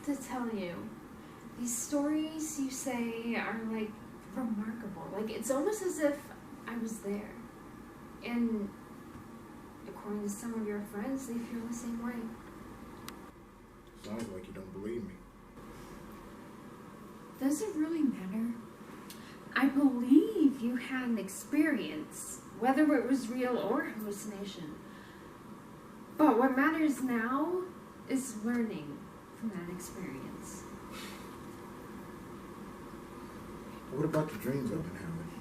to tell you, these stories you say are like remarkable. Like it's almost as if I was there. And according to some of your friends, they feel the same way. Sounds like you don't believe me. Does it really matter? I believe you had an experience, whether it was real or hallucination. But what matters now is learning from that experience. What about the dreams I've been having?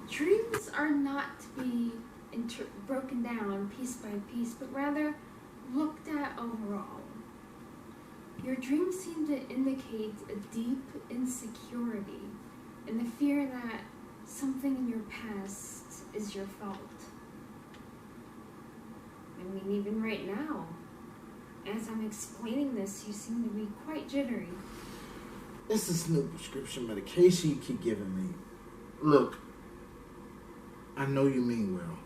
Dreams are not to be broken down piece by piece, but rather looked at overall. Your dreams seem to indicate a deep insecurity and the fear that something in your past is your fault. I mean, even right now, as I'm explaining this, you seem to be quite jittery. It's this new prescription medication you keep giving me. Look, I know you mean well,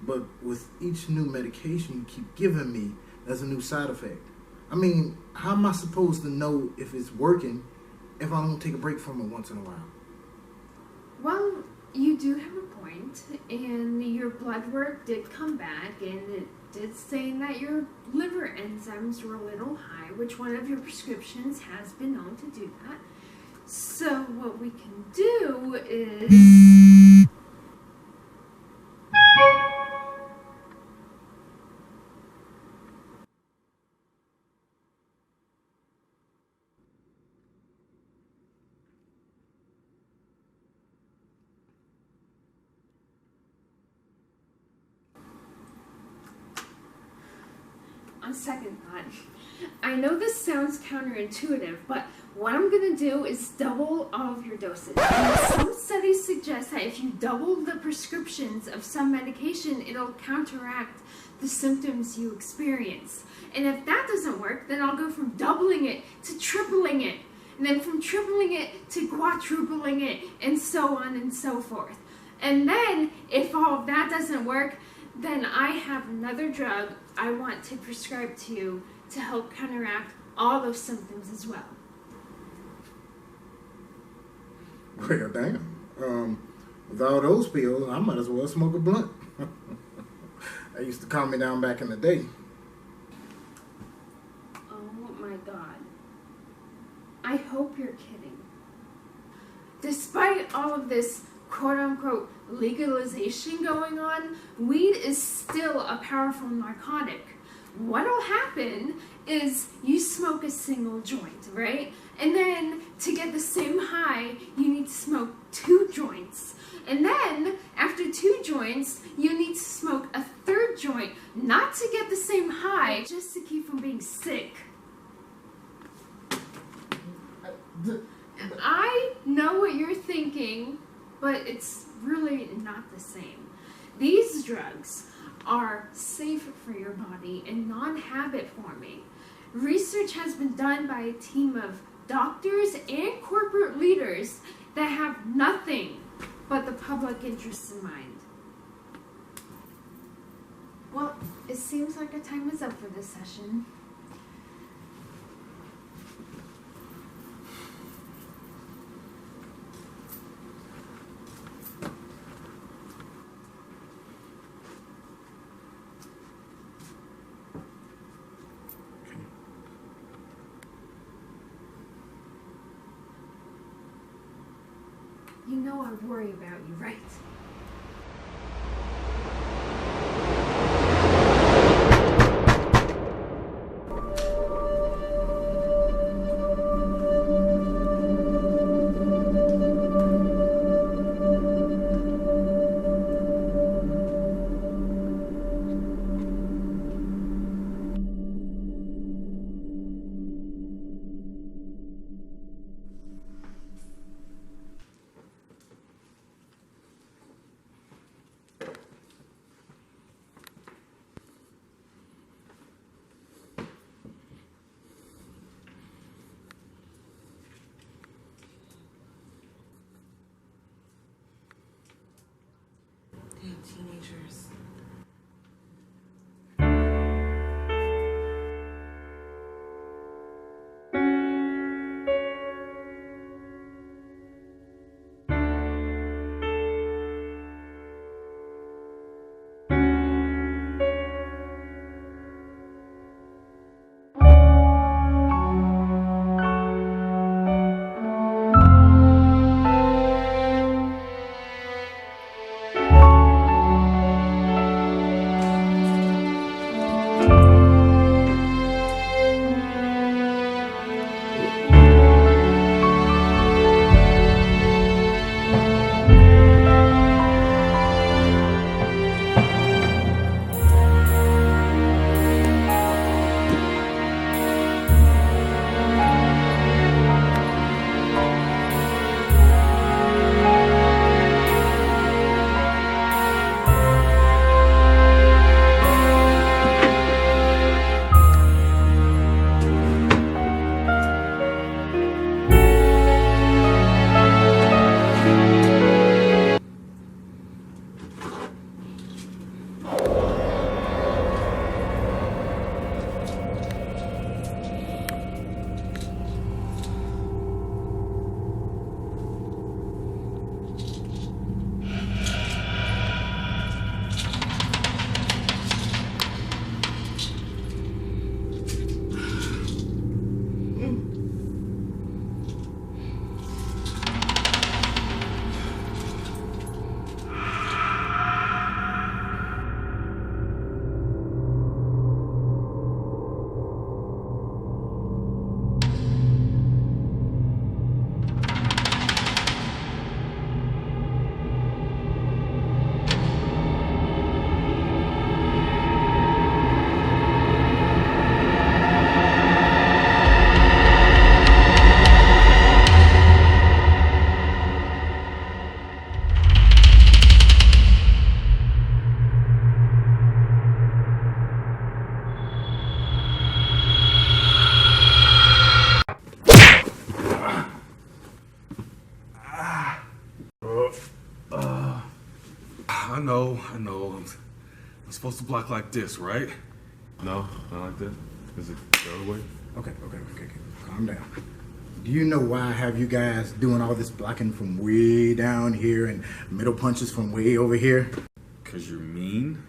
but with each new medication you keep giving me, there's a new side effect. I mean, how am I supposed to know if it's working if I don't take a break from it once in a while? Well, you do have a point, and your blood work did come back, and it did say that your liver enzymes were a little high, which one of your prescriptions has been known to do that. So what we can do is... On second thought, I know this sounds counterintuitive, but what I'm going to do is double all of your doses. And some studies suggest that if you double the prescriptions of some medication, it'll counteract the symptoms you experience. And if that doesn't work, then I'll go from doubling it to tripling it, and then from tripling it to quadrupling it, and so on and so forth. And then, if all of that doesn't work, then I have another drug I want to prescribe to you to help counteract all those symptoms as well. Well, damn. With all those pills, I might as well smoke a blunt. That used to calm me down back in the day. Oh my God. I hope you're kidding. Despite all of this quote-unquote legalization going on, weed is still a powerful narcotic. What'll happen is you smoke a single joint, right? And then to get the same high, you need to smoke 2 joints. And then after 2 joints, you need to smoke a 3rd joint, not to get the same high, just to keep from being sick. I know what you're thinking, but it's really not the same. These drugs are safe for your body and non-habit forming. Research has been done by a team of doctors and corporate leaders that have nothing but the public interest in mind. Well, it seems like our time is up for this session. You know I worry about you, right? Damn teenagers. supposed to block like this, right? No, not like that. Is it the other way? Okay. Calm down. Do you know why I have you guys doing all this blocking from way down here and middle punches from way over here? Because you're mean?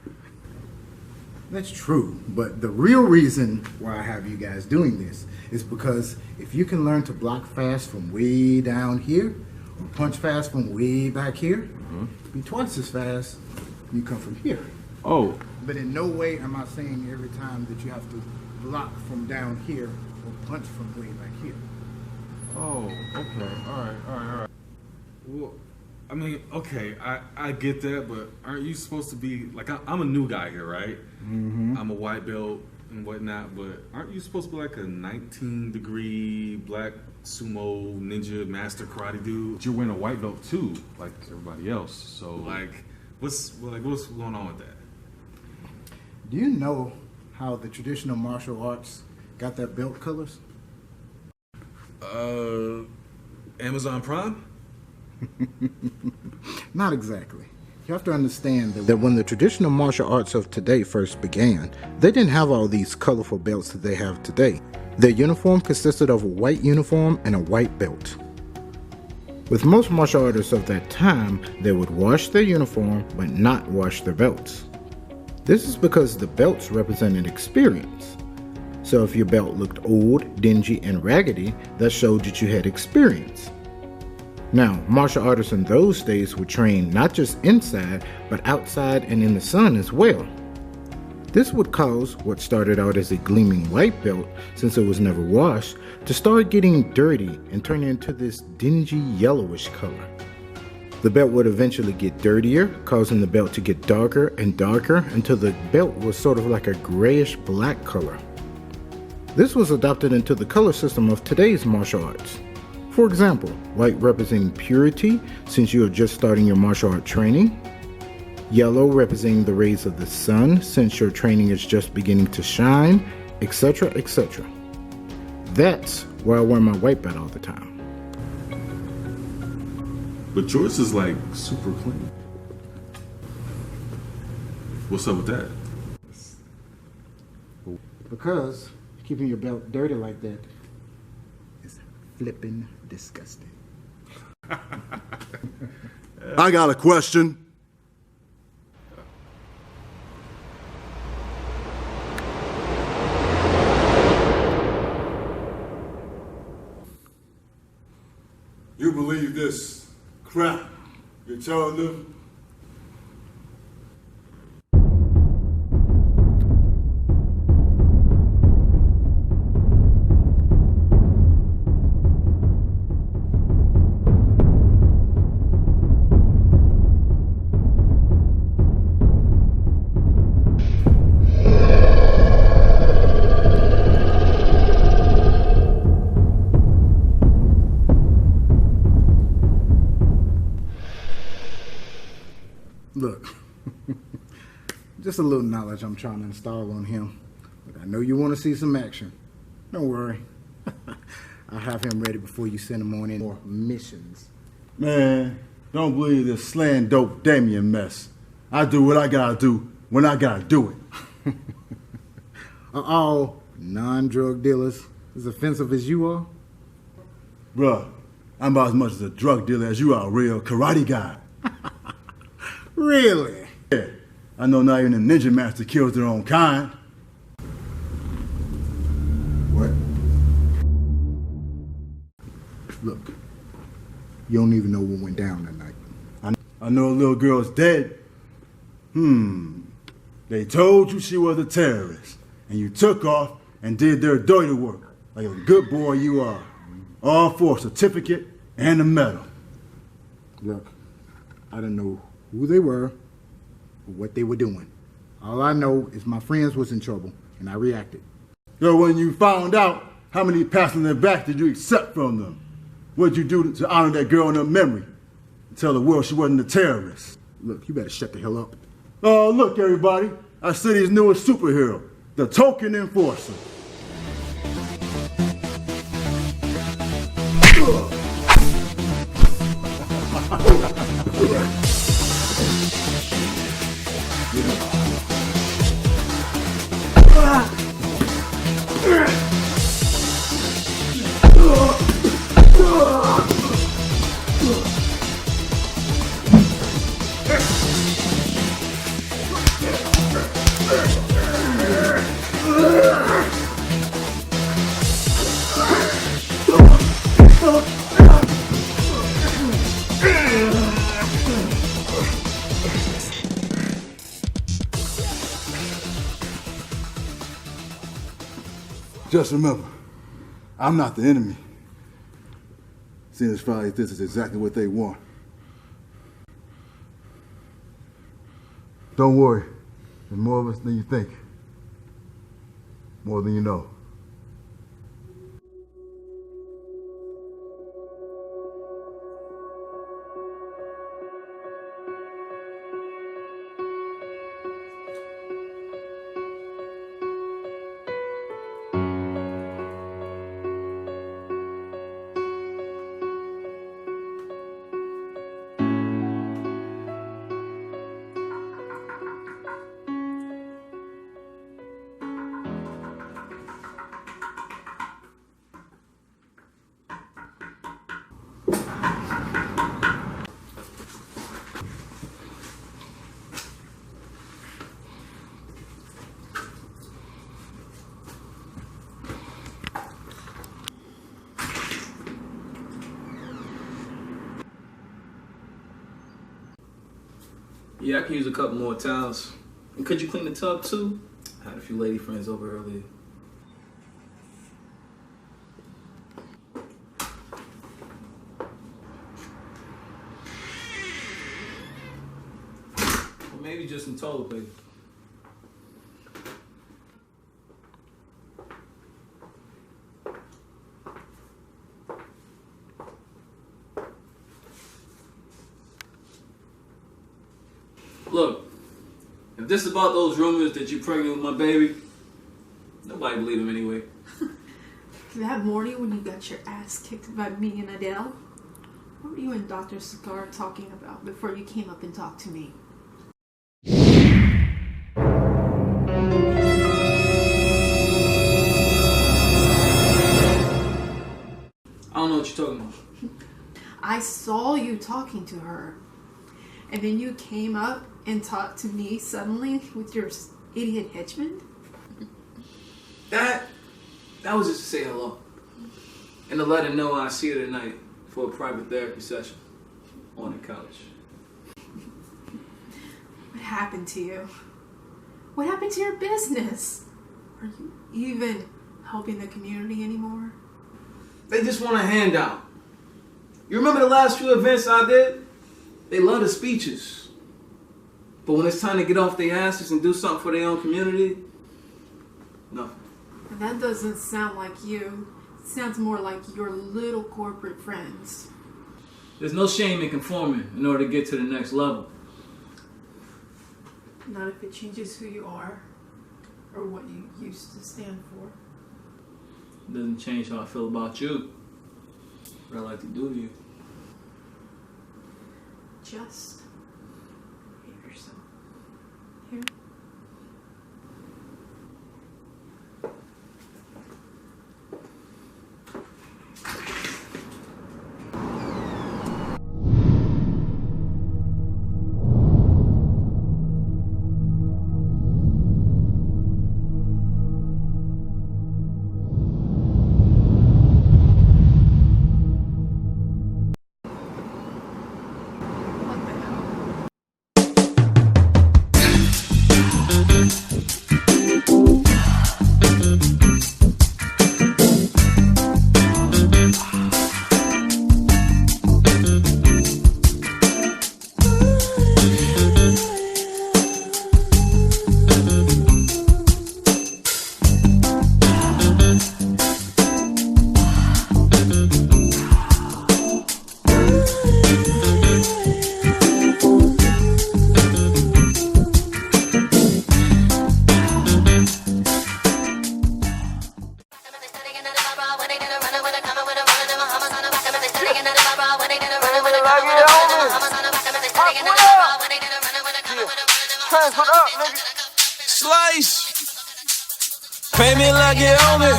That's true, but the real reason why I have you guys doing this is because if you can learn to block fast from way down here or punch fast from way back here, be twice as fast you come from here. Oh. But in no way am I saying every time that you have to block from down here or punch from way back here. Oh, okay. All right. Well, I mean, okay, I get that, but aren't you supposed to be, like, I'm a new guy here, right? Mm-hmm. I'm a white belt and whatnot, but aren't you supposed to be like a 19-degree black sumo ninja master karate dude? But you're wearing a white belt too, like everybody else. So, what's going on with that? Do you know how the traditional martial arts got their belt colors? Amazon Prime? Not exactly. You have to understand that when the traditional martial arts of today first began, they didn't have all these colorful belts that they have today. Their uniform consisted of a white uniform and a white belt. With most martial artists of that time, they would wash their uniform but not wash their belts. This is because the belts represented experience. So if your belt looked old, dingy, and raggedy, that showed that you had experience. Now, martial artists in those days were trained not just inside, but outside and in the sun as well. This would cause what started out as a gleaming white belt, since it was never washed, to start getting dirty and turn into this dingy yellowish color. The belt would eventually get dirtier, causing the belt to get darker and darker until the belt was sort of like a grayish black color. This was adopted into the color system of today's martial arts. For example, white representing purity, since you are just starting your martial art training. Yellow representing the rays of the sun, since your training is just beginning to shine, etc., etc. That's why I wear my white belt all the time. But yours is like super clean. What's up with that? Because keeping your belt dirty like that is flippin' disgusting. I got a question. You believe this crap you're telling them? Look, just a little knowledge I'm trying to install on him. But I know you want to see some action. Don't worry. I'll have him ready before you send him on in more missions. Man, don't believe this slaying dope Damien mess. I do what I gotta do when I gotta do it. Are all non-drug dealers as offensive as you are? Bruh, I'm about as much as a drug dealer as you are a real karate guy. Really? Yeah, I know not even a ninja master kills their own kind. What? Look, you don't even know what went down that night. I know a little girl's dead. They told you she was a terrorist, and you took off and did their dirty work, like a good boy you are. All for a certificate and a medal. Look, I don't know who they were or what they were doing. All I know is my friends was in trouble, and I reacted. So when you found out, how many pats on their back did you accept from them? What did you do to honor that girl in her memory? Tell the world she wasn't a terrorist. Look, you better shut the hell up. Oh, look, everybody. Our city's newest superhero, the Token Enforcer. Just remember, I'm not the enemy. Seeing as far as this is exactly what they want. Don't worry, there's more of us than you think. More than you know. Yeah, I can use a couple more towels. And could you clean the tub too? I had a few lady friends over earlier. Or maybe just some toilet paper. Look, if this is about those rumors that you're pregnant with my baby, nobody believe him anyway. That morning when you got your ass kicked by me and Adele, what were you and Dr. Cigar talking about before you came up and talked to me? I don't know what you're talking about. I saw you talking to her. And then you came up and talked to me suddenly with your idiot henchman? That was just to say hello. And to let her know I see her tonight for a private therapy session on the couch. What happened to you? What happened to your business? Are you even helping the community anymore? They just want a handout. You remember the last few events I did? They love the speeches. But when it's time to get off their asses and do something for their own community, nothing. And that doesn't sound like you. It sounds more like your little corporate friends. There's no shame in conforming in order to get to the next level. Not if it changes who you are or what you used to stand for. It doesn't change how I feel about you. What I like to do to you. Just hate yourself. Here. Slice. Pay me like you owe me.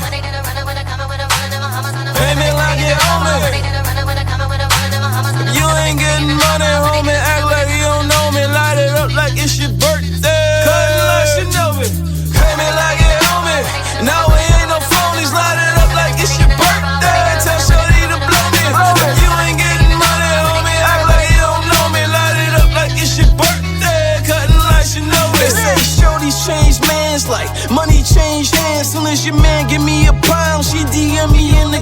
Pay me like you owe me. If you ain't getting money, homie, act like you don't know me. Light it up like it's your birthday. Cut it like you know me. Pay me like you owe me. Now we ain't no phonies. Light it up like it's your birthday. Tell Shorty to blow me. If you ain't getting money, homie, act like you don't know me. Light it up like it's your birthday. Cut it like you know me. They say Shorty's change man's like money change hands. Soon as your man give me a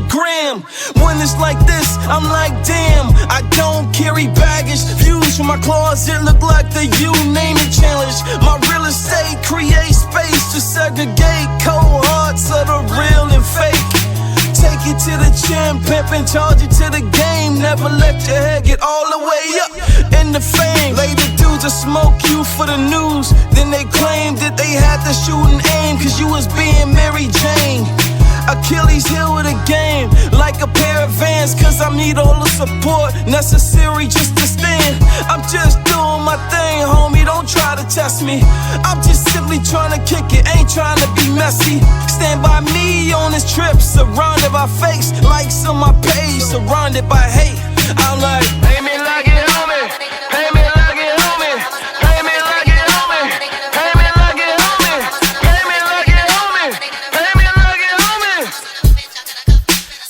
gram. When it's like this, I'm like, damn, I don't carry baggage. Views from my closet look like the you name it challenge. My real estate creates space to segregate cold hearts of the real and fake. Take it to the gym, pimp and charge it to the game. Never let your head get all the way up in the fame. Later dudes will smoke you for the news. Then they claim that they had to shoot and aim, cause you was being Mary Jane. Achilles heel with a game, like a pair of Vans, cause I need all the support necessary just to stand. I'm just doing my thing, homie, don't try to test me. I'm just simply trying to kick it, ain't trying to be messy. Stand by me on this trip, surrounded by fakes, likes on my page, surrounded by hate. I'm like, pay me like it, homie, pay me like it, homie, pay me like it, homie, pay me like it, homie, pay me like it, homie, pay me like it, homie.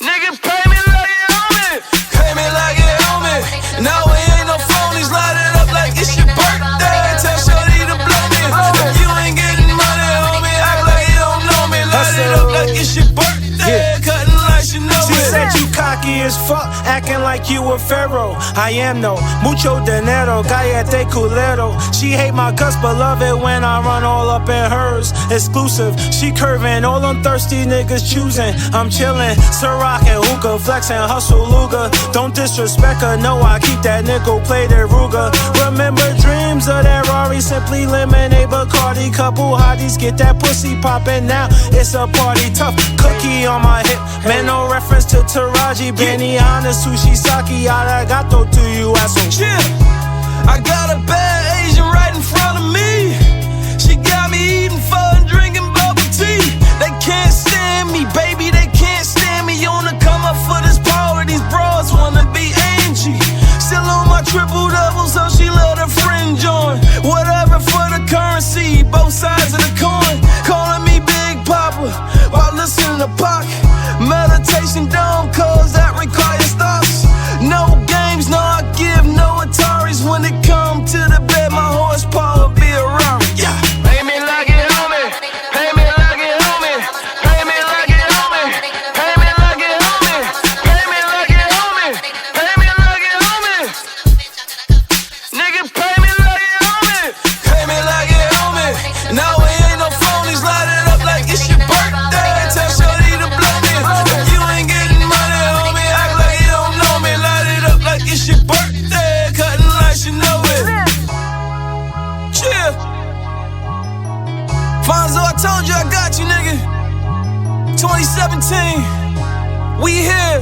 Nigga, pay me like it, homie, pay me like it, homie. Now we ain't no phonies, light it up like it's your birthday. Tell shorty to blow me. If you ain't getting money, homie, act like you don't know me. Light it up like it's your birthday. Cutting like you know She it. said you cocky as fuck, acting like you a pharaoh. I am no mucho dinero, cállate culero. She hate my guts but love it when I run all up in hers. Exclusive, she curving, all them thirsty niggas choosing. I'm chillin', Ciroc and hookah, flexing, hustle Luga. Don't disrespect her, no, I keep that nickel plated Ruger. Remember dreams of that Rari, simply lemonade, Bacardi. Couple hotties get that pussy poppin' now. It's a party, tough cookie on my hip. Man, no reference to Taraji, Benihana, sushi, sake, arigato to you, asshole. Chill. I got a bad Asian right in front of me. She got me eating fun, drinking bubble tea. They can't stand me, baby, they can't stand me. On the come up for this power, these bras wanna be Angie. Still on my triple double, so she let her fringe on. Whatever for the currency, both sides of the coin. Calling me Big Papa while listening to Pac. Meditation don't cause that requires thoughts. No games, no I give no Ataris. When it come to the bed, my horsepower be a Rari. Yeah. Pay me like it, homie. Pay me like it, homie. Pay me like it, homie. Pay me like it, homie. Pay me like it, homie. Pay me like it, homie. Nigga, pay me like it, homie. Pay me like it, homie. Now we ain't no phonies, light it up like it's your birthday. Tell shorty to blow me. If you ain't getting money, homie, act like you don't know me. Light it up like it's your birthday. Cutting like you know it. Chill. Fonzo, I told you I got you, nigga. 2017, we here.